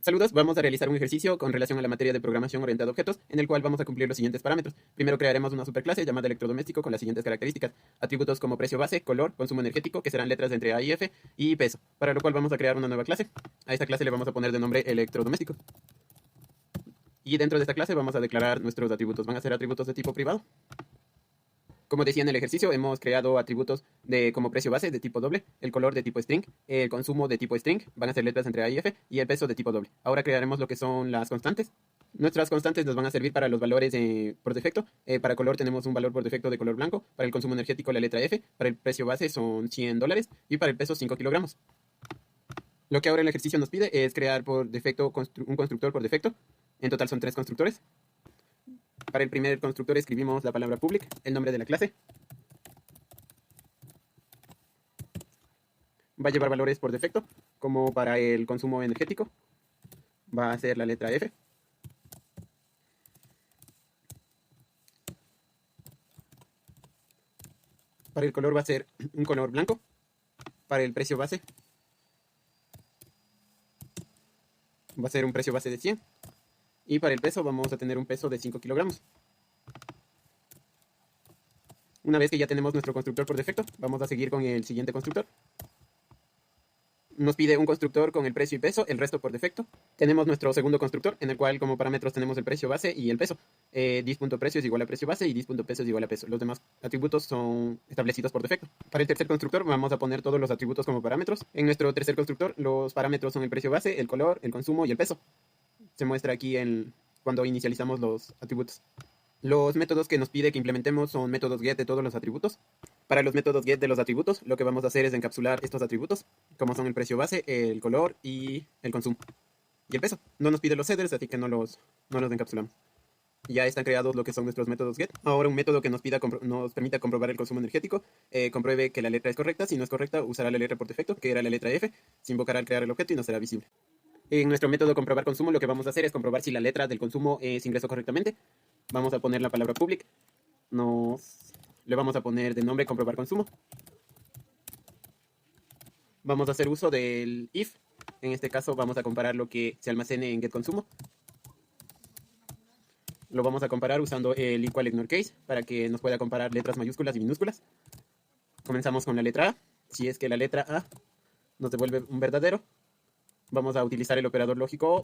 Saludos, vamos a realizar un ejercicio con relación a la materia de programación orientada a objetos, en el cual vamos a cumplir los siguientes parámetros. Primero crearemos una superclase llamada electrodoméstico con las siguientes características: atributos como precio base, color, consumo energético, que serán letras de entre A y F, y peso, para lo cual vamos a crear una nueva clase. A esta clase le vamos a poner de nombre electrodoméstico. Y dentro de esta clase vamos a declarar nuestros atributos. Van a ser atributos de tipo privado. Como decía en el ejercicio, hemos creado atributos como precio base de tipo doble, el color de tipo string, el consumo de tipo string, van a ser letras entre A y F, y el peso de tipo doble. Ahora crearemos lo que son las constantes. Nuestras constantes nos van a servir para los valores por defecto. Para color tenemos un valor por defecto de color blanco, para el consumo energético la letra F, para el precio base son $100 y para el peso 5 kilogramos. Lo que ahora el ejercicio nos pide es crear por defecto un constructor por defecto. En total son 3 constructores. Para el primer constructor escribimos la palabra public, el nombre de la clase. Va a llevar valores por defecto, como para el consumo energético va a ser la letra F. Para el color va a ser un color blanco. Para el precio base va a ser un precio base de 100. Y para el peso vamos a tener un peso de 5 kilogramos. Una vez que ya tenemos nuestro constructor por defecto, vamos a seguir con el siguiente constructor. Nos pide un constructor con el precio y peso, el resto por defecto. Tenemos nuestro segundo constructor, en el cual como parámetros tenemos el precio base y el peso. Dis.precio es igual a precio base y dis.peso es igual a peso. Los demás atributos son establecidos por defecto. Para el tercer constructor vamos a poner todos los atributos como parámetros. En nuestro tercer constructor los parámetros son el precio base, el color, el consumo y el peso. Se muestra aquí cuando inicializamos los atributos. Los métodos que nos pide que implementemos son métodos get de todos los atributos. Para los métodos get de los atributos, lo que vamos a hacer es encapsular estos atributos, como son el precio base, el color y el consumo. Y el peso. No nos pide los headers, así que no los encapsulamos. Ya están creados lo que son nuestros métodos get. Ahora un método que nos permita comprobar el consumo energético, compruebe que la letra es correcta. Si no es correcta, usará la letra por defecto, que era la letra F. Se invocará al crear el objeto y no será visible. En nuestro método comprobar consumo, lo que vamos a hacer es comprobar si la letra del consumo se ingresó correctamente. Vamos a poner la palabra public. Le vamos a poner de nombre comprobar consumo. Vamos a hacer uso del if. En este caso vamos a comparar lo que se almacene en getConsumo. Lo vamos a comparar usando el equal ignore case para que nos pueda comparar letras mayúsculas y minúsculas. Comenzamos con la letra A. Si es que la letra A nos devuelve un verdadero, vamos a utilizar el operador lógico O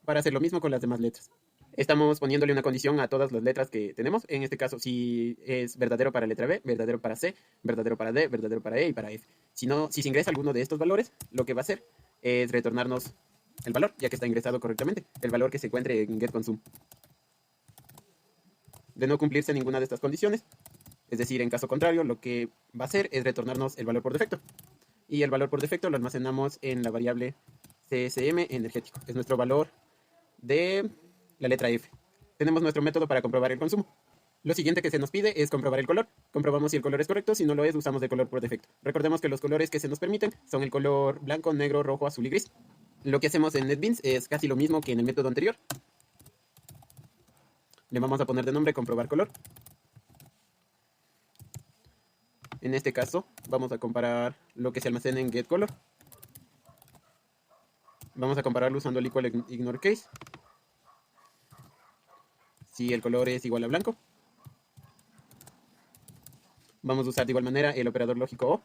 para hacer lo mismo con las demás letras. Estamos poniéndole una condición a todas las letras que tenemos. En este caso, si es verdadero para letra B, verdadero para C, verdadero para D, verdadero para E y para F. Si se ingresa alguno de estos valores, lo que va a hacer es retornarnos el valor, ya que está ingresado correctamente, el valor que se encuentre en getConsume. De no cumplirse ninguna de estas condiciones, es decir, en caso contrario, lo que va a hacer es retornarnos el valor por defecto. Y el valor por defecto lo almacenamos en la variable CSM energético, que es nuestro valor de la letra F. Tenemos nuestro método para comprobar el consumo. Lo siguiente que se nos pide es comprobar el color. Comprobamos si el color es correcto. Si no lo es, usamos el color por defecto. Recordemos que los colores que se nos permiten son el color blanco, negro, rojo, azul y gris. Lo que hacemos en NetBeans es casi lo mismo que en el método anterior. Le vamos a poner de nombre comprobar color. En este caso, vamos a comparar lo que se almacena en getColor. Vamos a compararlo usando el equal ignore case. Si el color es igual a blanco, vamos a usar de igual manera el operador lógico O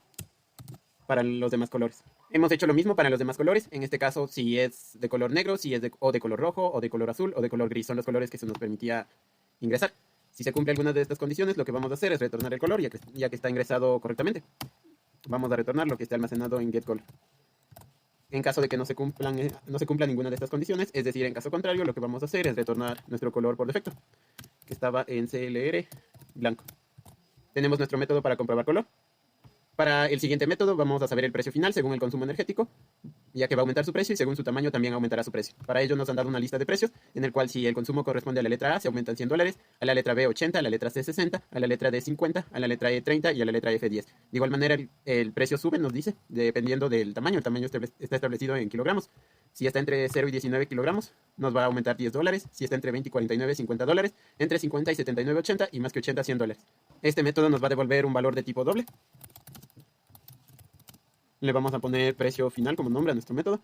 para los demás colores. Hemos hecho lo mismo para los demás colores. En este caso, si es de color negro, si es de color rojo, o de color azul, o de color gris. Son los colores que se nos permitía ingresar. Si se cumple alguna de estas condiciones, lo que vamos a hacer es retornar el color, ya que está ingresado correctamente. Vamos a retornar lo que esté almacenado en getColor. En caso de que no se cumpla ninguna de estas condiciones, es decir, en caso contrario, lo que vamos a hacer es retornar nuestro color por defecto, que estaba en CLR blanco. Tenemos nuestro método para comprobar color. Para el siguiente método vamos a saber el precio final según el consumo energético, ya que va a aumentar su precio y según su tamaño también aumentará su precio. Para ello nos han dado una lista de precios, en el cual si el consumo corresponde a la letra A se aumentan $100, a la letra B 80, a la letra C 60, a la letra D 50, a la letra E 30 y a la letra F 10. De igual manera el precio sube, nos dice, dependiendo del tamaño. El tamaño está establecido en kilogramos. Si está entre 0 y 19 kilogramos, nos va a aumentar $10. Si está entre 20 y 49, $50. Entre 50 y 79, 80 y más que 80, $100. Este método nos va a devolver un valor de tipo doble. Le vamos a poner precio final como nombre a nuestro método.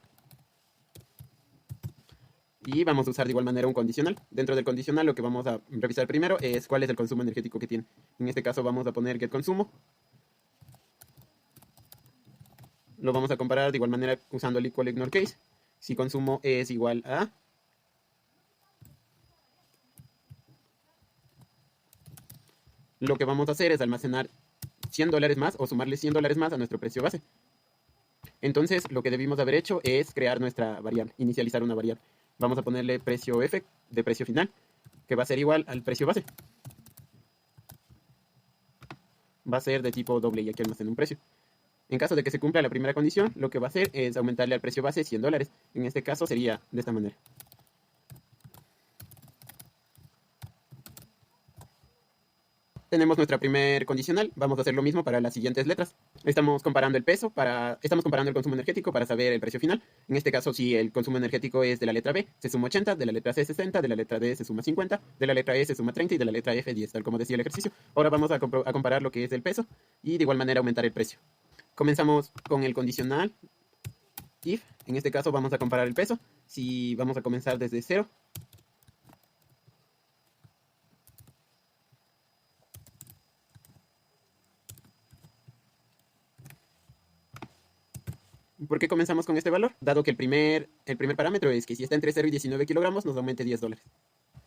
Y vamos a usar de igual manera un condicional. Dentro del condicional lo que vamos a revisar primero es cuál es el consumo energético que tiene. En este caso vamos a poner getConsumo. Lo vamos a comparar de igual manera usando el equal ignore case. Si consumo es igual a... Lo que vamos a hacer es almacenar $100 más o sumarle $100 más a nuestro precio base. Entonces lo que debimos haber hecho es crear nuestra variable, inicializar una variable. Vamos a ponerle precio F de precio final, que va a ser igual al precio base. Va a ser de tipo doble y aquí almacena un precio. En caso de que se cumpla la primera condición, lo que va a hacer es aumentarle al precio base $100. En este caso sería de esta manera. Tenemos nuestra primer condicional. Vamos a hacer lo mismo para las siguientes letras. Estamos comparando el peso estamos comparando el consumo energético para saber el precio final. En este caso, si el consumo energético es de la letra B, se suma 80, de la letra C 60, de la letra D se suma 50, de la letra E se suma 30 y de la letra F 10, tal como decía el ejercicio. Ahora vamos a comparar lo que es el peso y de igual manera aumentar el precio. Comenzamos con el condicional if. En este caso vamos a comparar el peso. Si vamos a comenzar desde 0. ¿Por qué comenzamos con este valor? Dado que el primer parámetro es que si está entre 0 y 19 kilogramos nos aumente $10.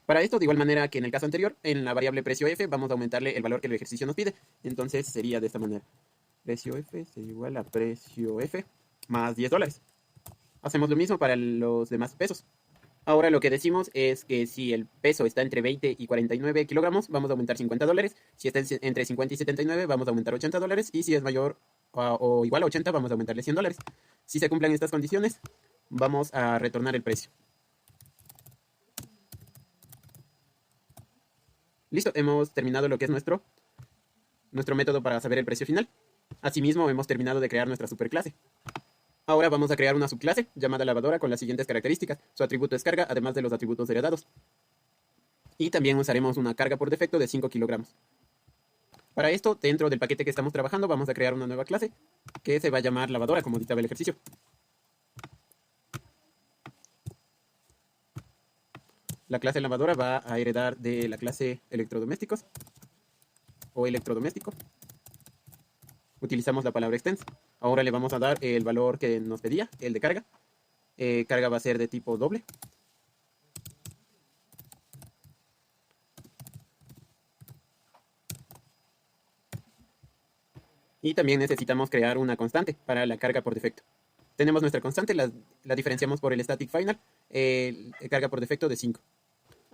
Para esto, de igual manera que en el caso anterior, en la variable precio F vamos a aumentarle el valor que el ejercicio nos pide. Entonces sería de esta manera. Precio F sería igual a precio F más $10. Hacemos lo mismo para los demás pesos. Ahora lo que decimos es que si el peso está entre 20 y 49 kilogramos, vamos a aumentar $50. Si está entre 50 y 79, vamos a aumentar $80. Y si es mayor o igual a 80, vamos a aumentarle $100. Si se cumplen estas condiciones, vamos a retornar el precio. Listo, hemos terminado lo que es nuestro método para saber el precio final. Asimismo, hemos terminado de crear nuestra superclase. Ahora vamos a crear una subclase llamada lavadora con las siguientes características. Su atributo es carga, además de los atributos heredados. Y también usaremos una carga por defecto de 5 kilogramos. Para esto, dentro del paquete que estamos trabajando, vamos a crear una nueva clase que se va a llamar lavadora, como dictaba el ejercicio. La clase lavadora va a heredar de la clase electrodomésticos o electrodoméstico. Utilizamos la palabra extends. Ahora le vamos a dar el valor que nos pedía, el de carga. Carga va a ser de tipo doble. Y también necesitamos crear una constante para la carga por defecto. Tenemos nuestra constante, la diferenciamos por el static final, carga por defecto de 5.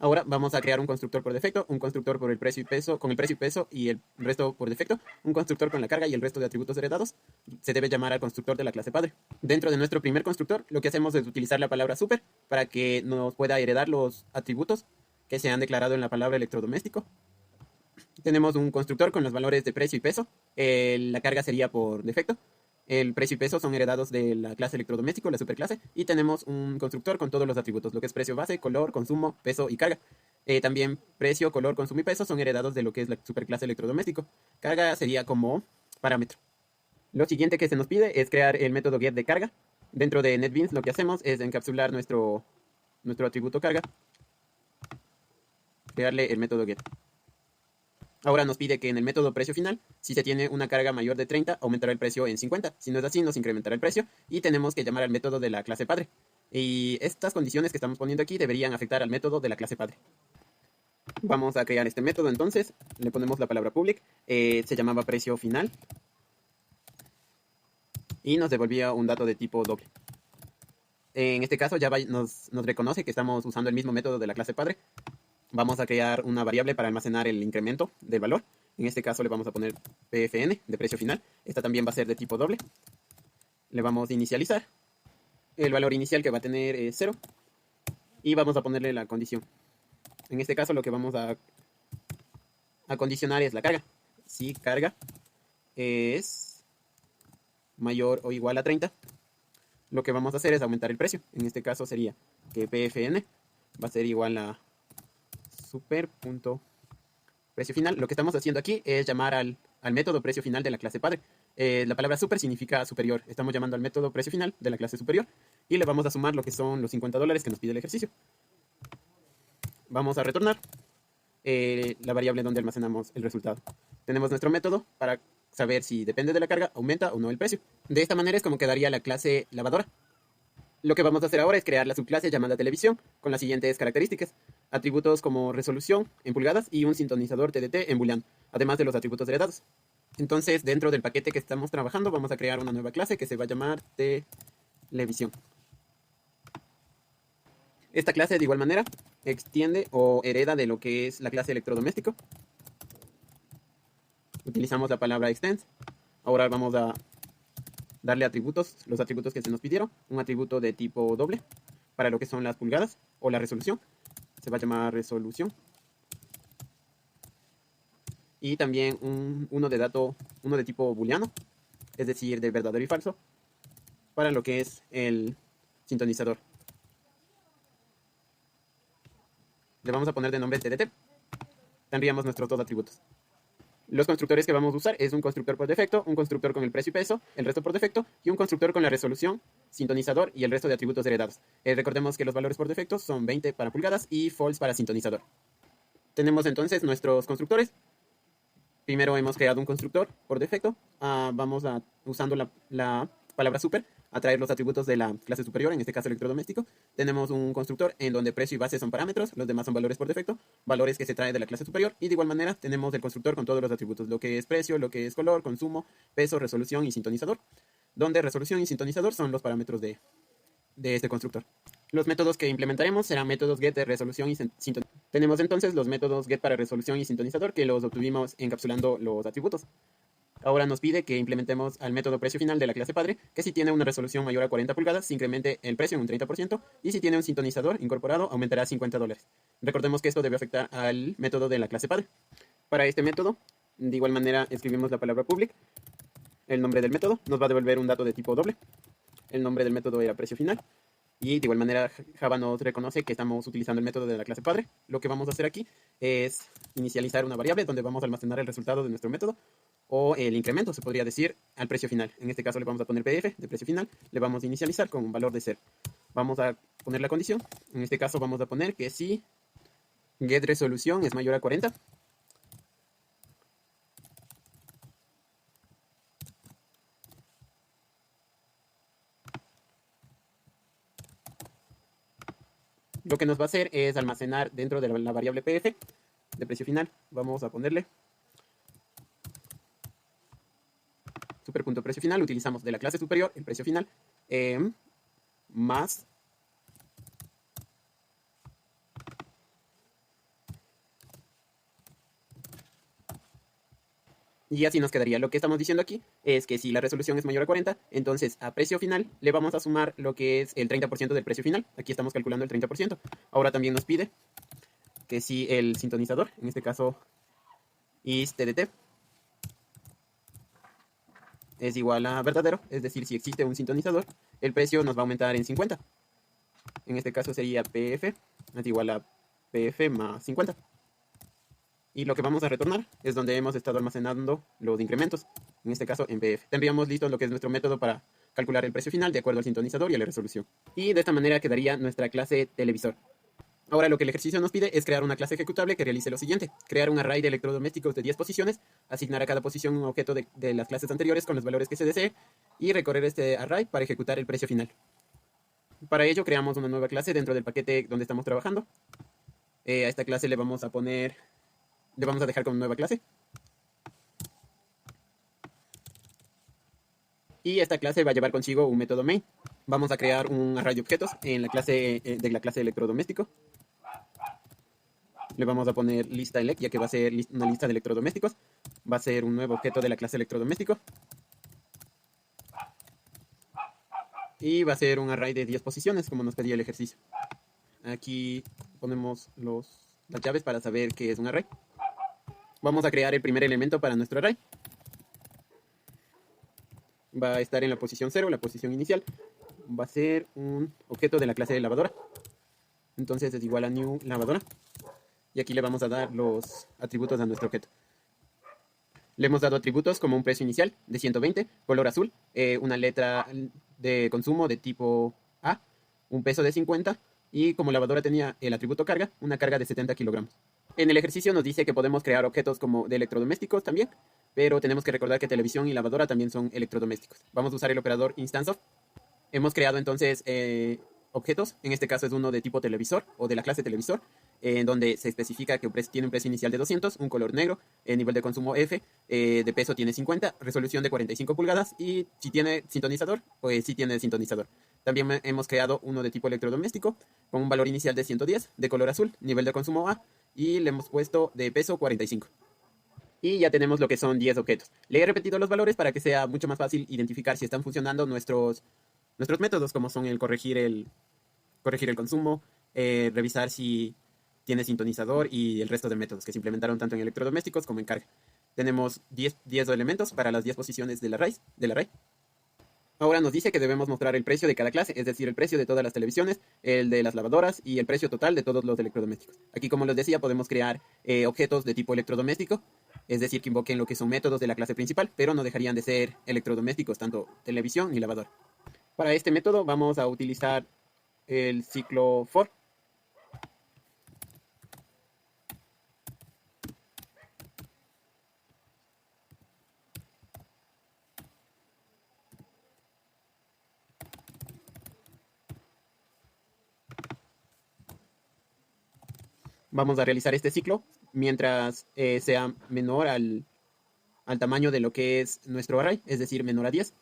Ahora vamos a crear un constructor por defecto, un constructor por el precio y peso, con el precio y peso y el resto por defecto, un constructor con la carga y el resto de atributos heredados. Se debe llamar al constructor de la clase padre. Dentro de nuestro primer constructor, lo que hacemos es utilizar la palabra super para que nos pueda heredar los atributos que se han declarado en la palabra electrodoméstico. Tenemos un constructor con los valores de precio y peso. La carga sería por defecto. El precio y peso son heredados de la clase electrodoméstico, la superclase, y tenemos un constructor con todos los atributos, lo que es precio base, color, consumo, peso y carga. También precio, color, consumo y peso son heredados de lo que es la superclase electrodoméstico. Carga sería como parámetro. Lo siguiente que se nos pide es crear el método get de carga. Dentro de NetBeans lo que hacemos es encapsular nuestro atributo carga, crearle el método get. Ahora nos pide que en el método precio final, si se tiene una carga mayor de 30, aumentará el precio en 50. Si no es así, nos incrementará el precio y tenemos que llamar al método de la clase padre. Y estas condiciones que estamos poniendo aquí deberían afectar al método de la clase padre. Vamos a crear este método entonces, le ponemos la palabra public, se llamaba precio final y nos devolvía un dato de tipo doble. En este caso ya nos reconoce que estamos usando el mismo método de la clase padre. Vamos a crear una variable para almacenar el incremento del valor. En este caso le vamos a poner PFN de precio final. Esta también va a ser de tipo doble. Le vamos a inicializar. El valor inicial que va a tener es 0. Y vamos a ponerle la condición. En este caso lo que vamos a condicionar es la carga. Si carga es mayor o igual a 30, lo que vamos a hacer es aumentar el precio. En este caso sería que PFN va a ser igual a super.precio final. Lo que estamos haciendo aquí es llamar al método precio final de la clase padre. La palabra super significa superior. Estamos llamando al método precio final de la clase superior y le vamos a sumar lo que son los $50 que nos pide el ejercicio. Vamos a retornar la variable donde almacenamos el resultado. Tenemos nuestro método para saber si depende de la carga, aumenta o no el precio. De esta manera es como quedaría la clase lavadora. Lo que vamos a hacer ahora es crear la subclase llamada televisión con las siguientes características. Atributos como resolución en pulgadas y un sintonizador TDT en booleano, además de los atributos heredados. Entonces, dentro del paquete que estamos trabajando, vamos a crear una nueva clase que se va a llamar televisión. Esta clase, de igual manera, extiende o hereda de lo que es la clase electrodoméstico. Utilizamos la palabra extends. Ahora vamos a darle atributos, los atributos que se nos pidieron. Un atributo de tipo doble para lo que son las pulgadas o la resolución. Se va a llamar resolución. Y también uno de tipo booleano, es decir, de verdadero y falso, para lo que es el sintonizador. Le vamos a poner de nombre TDT. Tendríamos nuestros dos atributos. Los constructores que vamos a usar es un constructor por defecto, un constructor con el precio y peso, el resto por defecto, y un constructor con la resolución, sintonizador y el resto de atributos heredados. Recordemos que los valores por defecto son 20 para pulgadas y false para sintonizador. Tenemos entonces nuestros constructores. Primero hemos creado un constructor por defecto. Vamos usando la palabra super a traer los atributos de la clase superior, en este caso electrodoméstico. Tenemos un constructor en donde precio y base son parámetros, los demás son valores por defecto, valores que se trae de la clase superior, y de igual manera tenemos el constructor con todos los atributos, lo que es precio, lo que es color, consumo, peso, resolución y sintonizador, donde resolución y sintonizador son los parámetros de este constructor. Los métodos que implementaremos serán métodos get de resolución y sintonizador. Tenemos entonces los métodos get para resolución y sintonizador que los obtuvimos encapsulando los atributos. Ahora nos pide que implementemos al método precio final de la clase padre, que si tiene una resolución mayor a 40 pulgadas, se incremente el precio en un 30%, y si tiene un sintonizador incorporado, aumentará $50. Recordemos que esto debe afectar al método de la clase padre. Para este método, de igual manera, escribimos la palabra public, el nombre del método, nos va a devolver un dato de tipo doble. El nombre del método era precio final. Y de igual manera Java nos reconoce que estamos utilizando el método de la clase padre. Lo que vamos a hacer aquí es inicializar una variable donde vamos a almacenar el resultado de nuestro método o el incremento, se podría decir, al precio final. En este caso le vamos a poner PDF de precio final, le vamos a inicializar con un valor de 0. Vamos a poner la condición. En este caso vamos a poner que si get resolución es mayor a 40, lo que nos va a hacer es almacenar dentro de la variable PF de precio final. Vamos a ponerle super.precio final. Utilizamos de la clase superior el precio final más y así nos quedaría. Lo que estamos diciendo aquí es que si la resolución es mayor a 40, entonces a precio final le vamos a sumar lo que es el 30% del precio final. Aquí estamos calculando el 30%. Ahora también nos pide que si el sintonizador, en este caso is TDT, es igual a verdadero, es decir, si existe un sintonizador, el precio nos va a aumentar en 50. En este caso sería PF es igual a PF más 50. Y lo que vamos a retornar es donde hemos estado almacenando los incrementos, en este caso en PF. Tendríamos listo lo que es nuestro método para calcular el precio final de acuerdo al sintonizador y a la resolución. Y de esta manera quedaría nuestra clase televisor. Ahora lo que el ejercicio nos pide es crear una clase ejecutable que realice lo siguiente: crear un array de electrodomésticos de 10 posiciones, asignar a cada posición un objeto de las clases anteriores con los valores que se desee y recorrer este array para ejecutar el precio final. Para ello creamos una nueva clase dentro del paquete donde estamos trabajando. A esta clase le vamos a dejar como nueva clase. Y esta clase va a llevar consigo un método main. Vamos a crear un array de objetos en la clase de la clase electrodoméstico. Le vamos a poner lista elect, ya que va a ser una lista de electrodomésticos. Va a ser un nuevo objeto de la clase electrodoméstico. Y va a ser un array de 10 posiciones, como nos pedía el ejercicio. Aquí ponemos las llaves para saber qué es un array. Vamos a crear el primer elemento para nuestro array. Va a estar en la posición 0, la posición inicial. Va a ser un objeto de la clase de lavadora. Entonces es igual a new lavadora. Y aquí le vamos a dar los atributos a nuestro objeto. Le hemos dado atributos como un precio inicial de 120, color azul, una letra de consumo de tipo A, un peso de 50 y como lavadora tenía el atributo carga, una carga de 70 kilogramos. En el ejercicio nos dice que podemos crear objetos como de electrodomésticos también, pero tenemos que recordar que televisión y lavadora también son electrodomésticos. Vamos a usar el operador instance of. Hemos creado entonces objetos, en este caso es uno de tipo televisor o de la clase televisor, en donde se especifica que tiene un precio inicial de 200, un color negro, nivel de consumo F, de peso tiene 50, resolución de 45 pulgadas y si tiene sintonizador, pues sí tiene sintonizador. También hemos creado uno de tipo electrodoméstico con un valor inicial de 110, de color azul, nivel de consumo A y le hemos puesto de peso 45. Y ya tenemos lo que son 10 objetos. Le he repetido los valores para que sea mucho más fácil identificar si están funcionando nuestros métodos, como son el corregir el consumo, revisar si tiene sintonizador y el resto de métodos que se implementaron tanto en electrodomésticos como en carga. Tenemos 10 elementos para las 10 posiciones del array. Ahora nos dice que debemos mostrar el precio de cada clase, es decir, el precio de todas las televisiones, el de las lavadoras y el precio total de todos los electrodomésticos. Aquí, como les decía, podemos crear objetos de tipo electrodoméstico, es decir, que invoquen lo que son métodos de la clase principal, pero no dejarían de ser electrodomésticos, tanto televisión ni lavadora. Para este método vamos a utilizar el ciclo for. Vamos a realizar este ciclo mientras sea menor al tamaño de lo que es nuestro array, es decir, menor a 10.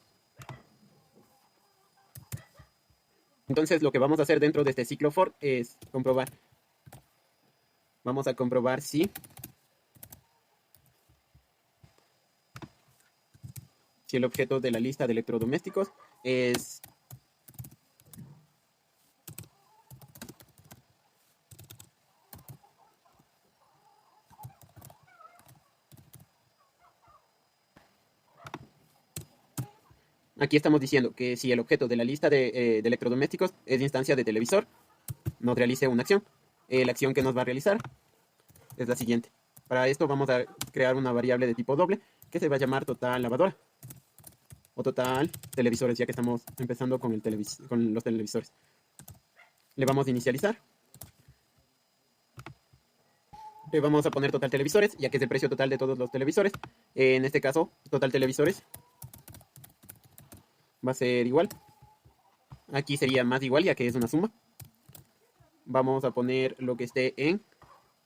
Entonces lo que vamos a hacer dentro de este ciclo for es comprobar. Vamos a comprobar si el objeto de la lista de electrodomésticos es aquí estamos diciendo que si el objeto de la lista de electrodomésticos es de instancia de televisor, nos realice una acción. La acción que nos va a realizar es la siguiente. Para esto vamos a crear una variable de tipo doble que se va a llamar total lavadora o total televisores, ya que estamos empezando con los televisores. Le vamos a inicializar. Le vamos a poner total televisores, ya que es el precio total de todos los televisores. En este caso, total televisores va a ser igual. Aquí sería más igual, ya que es una suma. Vamos a poner lo que esté en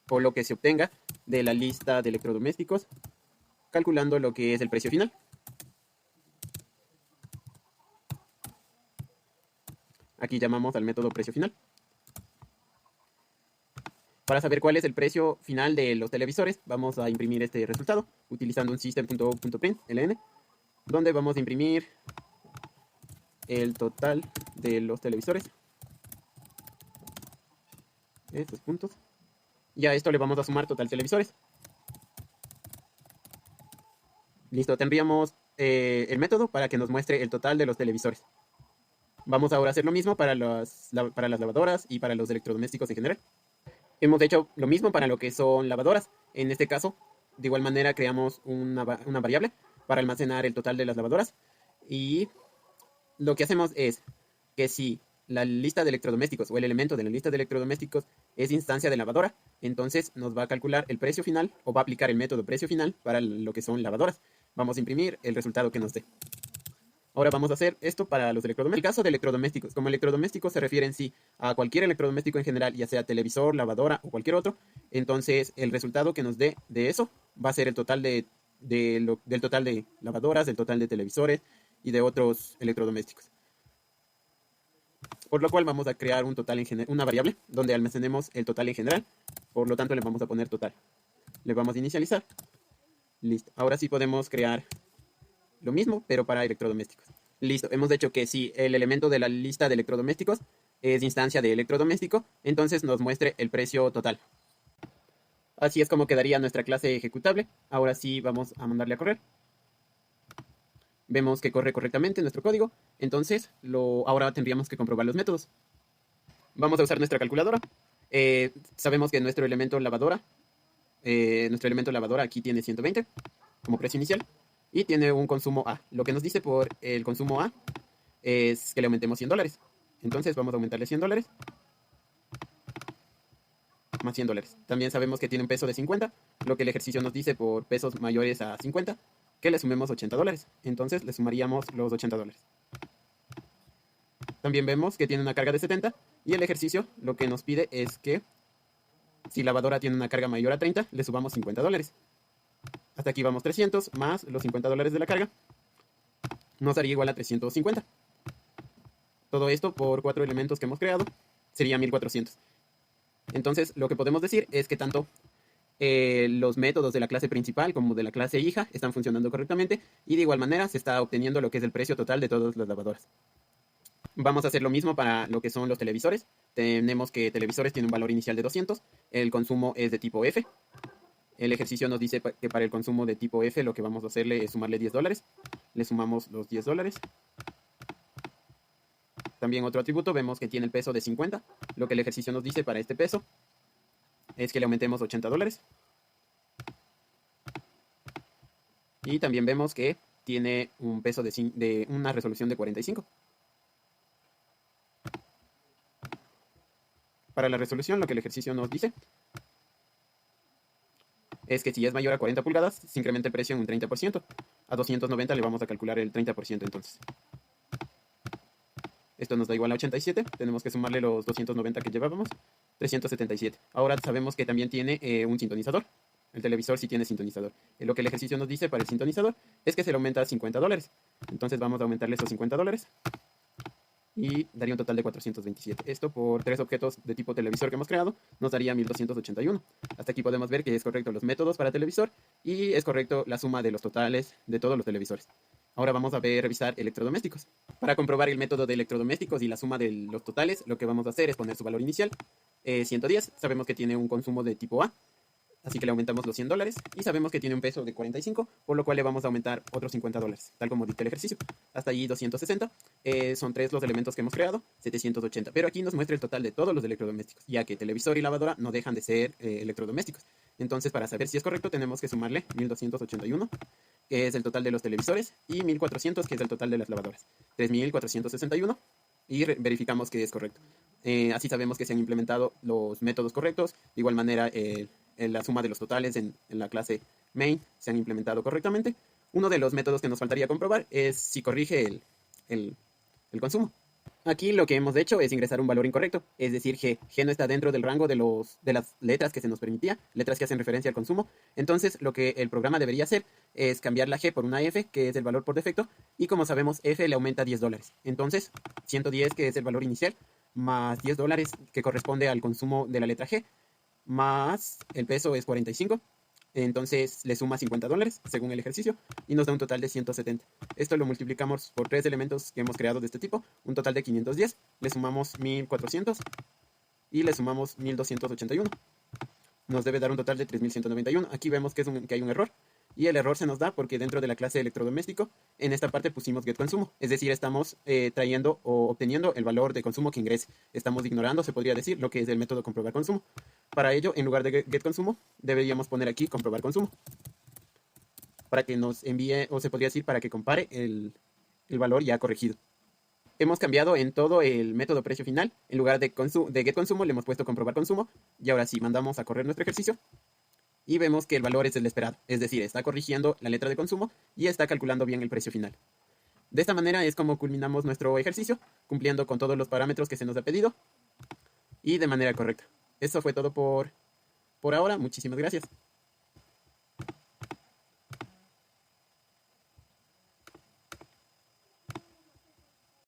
o lo que se obtenga de la lista de electrodomésticos, calculando lo que es el precio final. Aquí llamamos al método precio final. Para saber cuál es el precio final de los televisores, vamos a imprimir este resultado utilizando un system.out.println, donde vamos a imprimir el total de los televisores. Estos puntos. Y a esto le vamos a sumar total televisores. Listo, tendríamos el método para que nos muestre el total de los televisores. Vamos ahora a hacer lo mismo para las lavadoras y para los electrodomésticos en general. Hemos hecho lo mismo para lo que son lavadoras. En este caso, de igual manera creamos una variable para almacenar el total de las lavadoras. Y lo que hacemos es que si la lista de electrodomésticos o el elemento de la lista de electrodomésticos es instancia de lavadora, entonces nos va a calcular el precio final o va a aplicar el método precio final para lo que son lavadoras. Vamos a imprimir el resultado que nos dé. Ahora vamos a hacer esto para los electrodomésticos. En el caso de electrodomésticos, como electrodomésticos se refiere en sí a cualquier electrodoméstico en general, ya sea televisor, lavadora o cualquier otro, entonces el resultado que nos dé de eso va a ser el total del total de lavadoras, del total de televisores y de otros electrodomésticos. Por lo cual vamos a crear un total una variable donde almacenemos el total en general. Por lo tanto le vamos a poner total. Le vamos a inicializar. Listo. Ahora sí podemos crear lo mismo, pero para electrodomésticos. Listo. Hemos hecho que si el elemento de la lista de electrodomésticos es instancia de electrodoméstico, entonces nos muestre el precio total. Así es como quedaría nuestra clase ejecutable. Ahora sí vamos a mandarle a correr. Vemos que corre correctamente nuestro código. Entonces, ahora tendríamos que comprobar los métodos. Vamos a usar nuestra calculadora. Sabemos que nuestro elemento lavadora aquí tiene 120. como precio inicial y tiene un consumo A. Lo que nos dice por el consumo A es que le aumentemos $100. Entonces vamos a aumentarle $100 más $100. También sabemos que tiene un peso de 50, lo que el ejercicio nos dice por pesos mayores a 50, que le sumemos $80. Entonces le sumaríamos los $80. También vemos que tiene una carga de 70 y el ejercicio lo que nos pide es que si la lavadora tiene una carga mayor a 30, le subamos $50. Hasta aquí vamos 300 más los $50 de la carga. Nos daría igual a 350. Todo esto por 4 elementos que hemos creado sería 1400. Entonces lo que podemos decir es que tanto los métodos de la clase principal como de la clase hija están funcionando correctamente y de igual manera se está obteniendo lo que es el precio total de todas las lavadoras. Vamos a hacer lo mismo para lo que son los televisores. Tenemos que televisores tienen un valor inicial de 200, el consumo es de tipo F. El ejercicio nos dice que para el consumo de tipo F lo que vamos a hacerle es sumarle $10. Le sumamos los $10. También otro atributo, vemos que tiene el peso de 50. Lo que el ejercicio nos dice para este peso es que le aumentemos $80. Y también vemos que tiene un peso de una resolución de 45. Para la resolución, lo que el ejercicio nos dice es que si es mayor a 40 pulgadas, se incrementa el precio en un 30%. A 290 le vamos a calcular el 30% entonces. Esto nos da igual a 87. Tenemos que sumarle los 290 que llevábamos. 377. Ahora sabemos que también tiene un sintonizador. El televisor sí tiene sintonizador. Lo que el ejercicio nos dice para el sintonizador es que se le aumenta $50. Entonces vamos a aumentarle esos $50. Y daría un total de 427. Esto por 3 objetos de tipo televisor que hemos creado nos daría 1281. Hasta aquí podemos ver que es correcto los métodos para televisor y es correcto la suma de los totales de todos los televisores. Ahora vamos a revisar electrodomésticos. Para comprobar el método de electrodomésticos y la suma de los totales, lo que vamos a hacer es poner su valor inicial, 110. Sabemos que tiene un consumo de tipo A, así que le aumentamos los $100 y sabemos que tiene un peso de 45, por lo cual le vamos a aumentar otros $50, tal como dicta el ejercicio. Hasta allí 260, son 3 los elementos que hemos creado, 780. Pero aquí nos muestra el total de todos los electrodomésticos, ya que televisor y lavadora no dejan de ser electrodomésticos. Entonces, para saber si es correcto, tenemos que sumarle 1281, que es el total de los televisores, y 1400, que es el total de las lavadoras. 3461, y verificamos que es correcto. Así sabemos que se han implementado los métodos correctos. De igual manera, la suma de los totales en la clase main se han implementado correctamente. Uno de los métodos que nos faltaría comprobar es si corrige el consumo. Aquí lo que hemos hecho es ingresar un valor incorrecto, es decir, G no está dentro del rango de las letras que se nos permitía, letras que hacen referencia al consumo. Entonces, lo que el programa debería hacer es cambiar la G por una F, que es el valor por defecto, y como sabemos, F le aumenta $10. Entonces, 110, que es el valor inicial, más $10, que corresponde al consumo de la letra G, más el peso es 45. Entonces le suma $50 según el ejercicio y nos da un total de 170. Esto lo multiplicamos por 3 elementos que hemos creado de este tipo, un total de 510. Le sumamos 1400 y le sumamos 1281. Nos debe dar un total de 3191. Aquí vemos que hay un error. Y el error se nos da porque dentro de la clase electrodoméstico, en esta parte pusimos getConsumo. Es decir, estamos trayendo o obteniendo el valor de consumo que ingrese. Estamos ignorando, se podría decir, lo que es el método comprobar consumo. Para ello, en lugar de getConsumo, deberíamos poner aquí comprobar consumo. Para que nos envíe, o se podría decir, para que compare el valor ya corregido. Hemos cambiado en todo el método precio final. En lugar de getConsumo, le hemos puesto comprobar consumo. Y ahora sí, mandamos a correr nuestro ejercicio. Y vemos que el valor es el esperado, es decir, está corrigiendo la letra de consumo y está calculando bien el precio final. De esta manera es como culminamos nuestro ejercicio, cumpliendo con todos los parámetros que se nos ha pedido y de manera correcta. Eso fue todo por ahora. Muchísimas gracias.